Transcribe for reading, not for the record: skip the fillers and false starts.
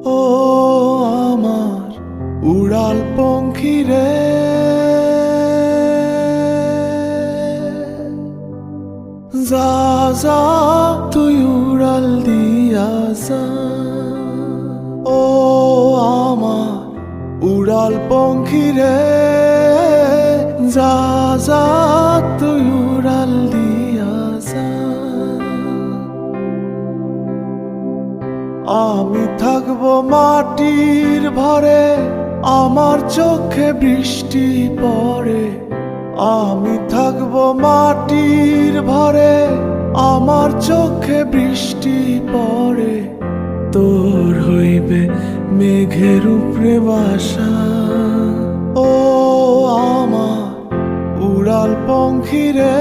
ও আমার উড়াল পঙ্খী রে, যা যা তুই উড়াল দিয়া যা। ও আমার উড়াল পঙ্খী রে, যা যা তুই উড়াল দিয়া যা। আমি থাকবো মাটির ভরে, আমার চোখে বৃষ্টি পড়ে। আমি থাকবো মাটির ভরে, আমার চোখে বৃষ্টি পড়ে। তোর হইবে মেঘের উপরে বাসা। ও আমার উড়াল পঙ্খী রে,